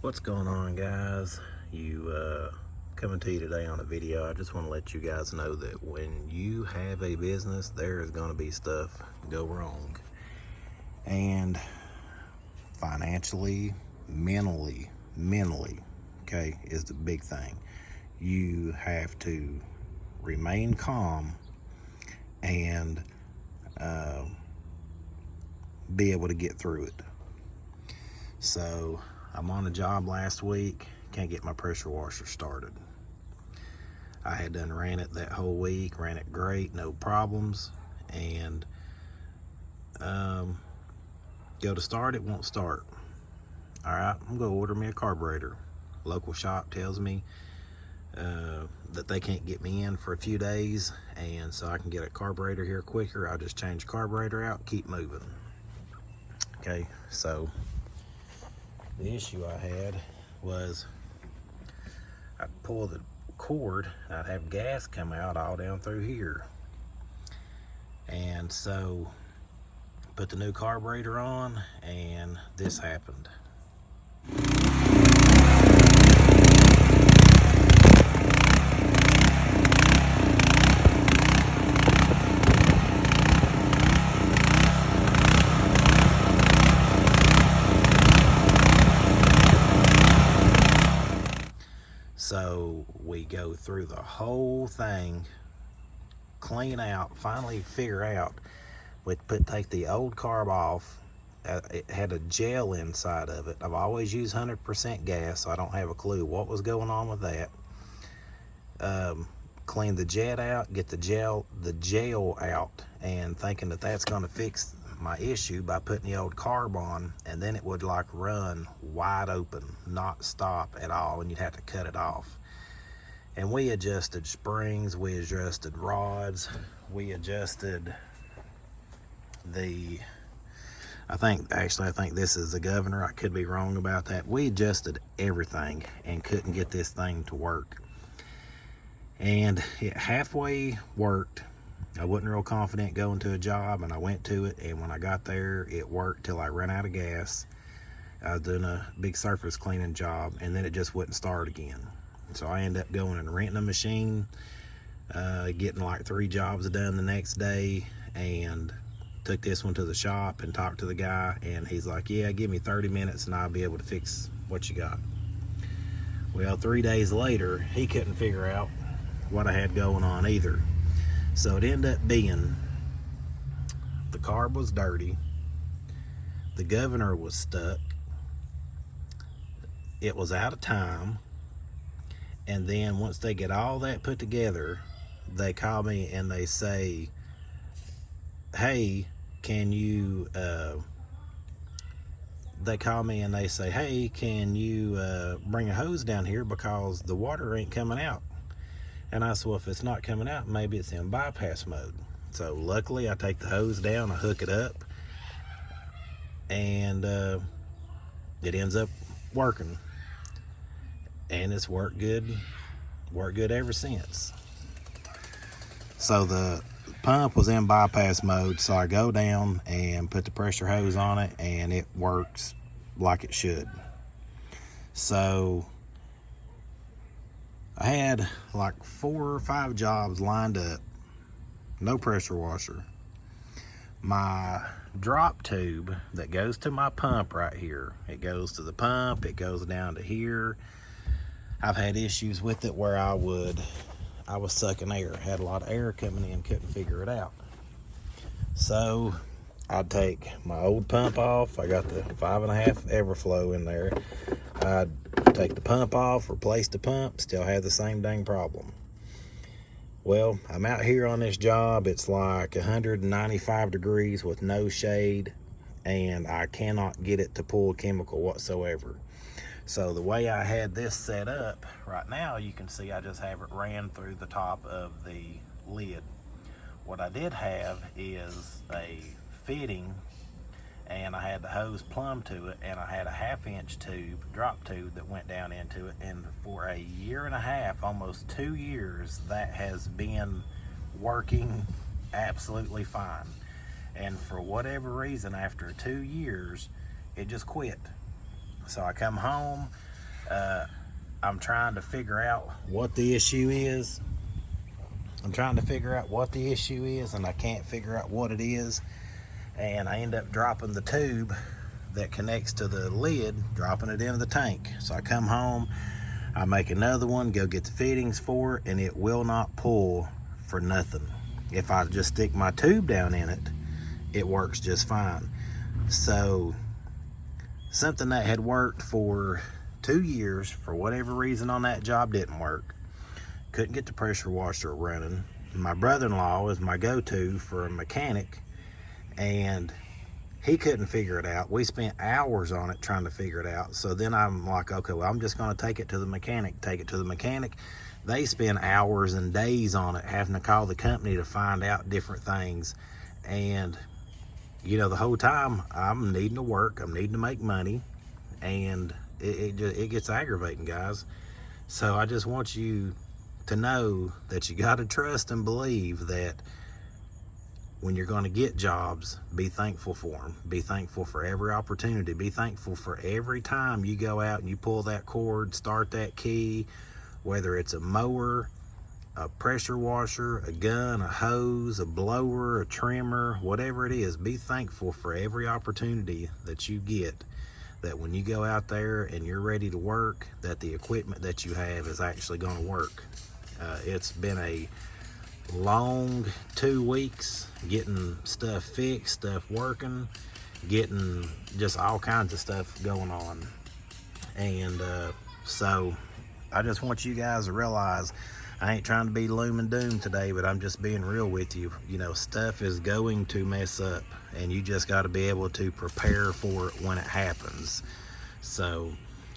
What's going on, guys? Coming to you today on a video. I just want to let you guys know that when you have a business, there is going to be stuff go wrong, and financially, mentally, okay, is the big thing. You have to remain calm and be able to get through it. So I'm on a job last week, can't get my pressure washer started. I had done ran it that whole week, ran it great, no problems, and go to start, it won't start. All right, I'm gonna order me a carburetor. Local shop tells me that they can't get me in for a few days, and so I can get a carburetor here quicker. I'll just change the carburetor out, keep moving. Okay, so the issue I had was I'd pull the cord, I'd have gas come out all down through here. And so put the new carburetor on and this happened. So we go through the whole thing, clean out, finally figure out, take the old carb off. It had a gel inside of it. I've always used 100% gas, so I don't have a clue what was going on with that. Clean the jet out, get the gel out, and thinking that that's going to fix my issue by putting the old carb on, and then it would like run wide open, not stop at all, and you'd have to cut it off. And we adjusted springs, we adjusted rods, we adjusted I think this is the governor. I could be wrong about that. We adjusted everything and couldn't get this thing to work. And it halfway worked. I wasn't real confident going to a job, and I went to it, and when I got there, it worked till I ran out of gas. I was doing a big surface cleaning job, and then it just wouldn't start again. So I ended up going and renting a machine, getting like 3 jobs done the next day, and took this one to the shop and talked to the guy, and he's like, yeah, give me 30 minutes and I'll be able to fix what you got. Well, 3 days later, he couldn't figure out what I had going on either. So it ended up being the carb was dirty, the governor was stuck, it was out of time, and then once they get all that put together, they call me and they say, hey, can you bring a hose down here because the water ain't coming out. And I said, well, if it's not coming out, maybe it's in bypass mode. So luckily I take the hose down, I hook it up, and it ends up working, and it's worked good ever since. So the pump was in bypass mode, so I go down and put the pressure hose on it, and it works like it should. So I had like 4 or 5 jobs lined up, no pressure washer. My drop tube that goes to my pump right here, it goes to the pump, it goes down to here. I've had issues with it where I was sucking air, had a lot of air coming in, couldn't figure it out. So I'd take my old pump off. I got the 5.5 Everflo in there. I'd take the pump off, replace the pump, still have the same dang problem. Well, I'm out here on this job. It's like 195 degrees with no shade, and I cannot get it to pull chemical whatsoever. So the way I had this set up right now, you can see I just have it ran through the top of the lid. What I did have is a fitting, and I had the hose plumb to it, and I had a 1/2-inch tube, drop tube, that went down into it. And for a 1.5 years, almost 2 years, that has been working absolutely fine. And for whatever reason, after 2 years, it just quit. So I come home, I'm trying to figure out what the issue is. And I can't figure out what it is. And I end up dropping the tube that connects to the lid, dropping it into the tank. So I come home, I make another one, go get the fittings for it, and it will not pull for nothing. If I just stick my tube down in it, it works just fine. So something that had worked for 2 years, for whatever reason on that job, didn't work. Couldn't get the pressure washer running. My brother-in-law is my go-to for a mechanic, and he couldn't figure it out. We spent hours on it trying to figure it out. So then I'm like, okay, well, I'm just going to take it to the mechanic. They spend hours and days on it, having to call the company to find out different things. And, you know, the whole time I'm needing to work, I'm needing to make money, and it gets aggravating, guys. So I just want you to know that you got to trust and believe that when you're going to get jobs, be thankful for them. Be thankful for every opportunity. Be thankful for every time you go out and you pull that cord, start that key, whether it's a mower, a pressure washer, a gun, a hose, a blower, a trimmer, whatever it is. Be thankful for every opportunity that you get, that when you go out there and you're ready to work, that the equipment that you have is actually going to work. It's been a long 2 weeks getting stuff fixed, stuff working, getting just all kinds of stuff going on. And so I just want you guys to realize, I ain't trying to be loom and doom today, but I'm just being real with you. You know, stuff is going to mess up, and you just got to be able to prepare for it when it happens. So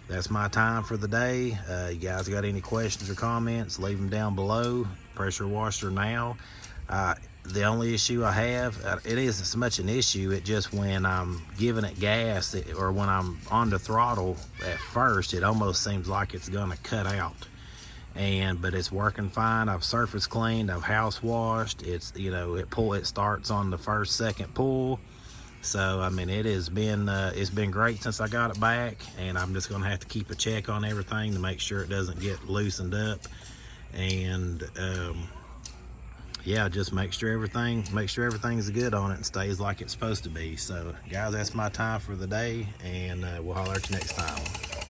that's my time for the day. You guys got any questions or comments, leave them down below. Pressure washer now. The only issue I have, it isn't so much an issue, it just when I'm giving it gas, or when I'm on the throttle at first, it almost seems like it's gonna cut out. But it's working fine. I've surface cleaned, I've house washed. It's, you know, it starts on the first, second pull. So I mean, it's been great since I got it back, and I'm just gonna have to keep a check on everything to make sure it doesn't get loosened up. And yeah, just make sure everything's good on it and stays like it's supposed to be. So guys, that's my time for the day, and we'll holler at you next time.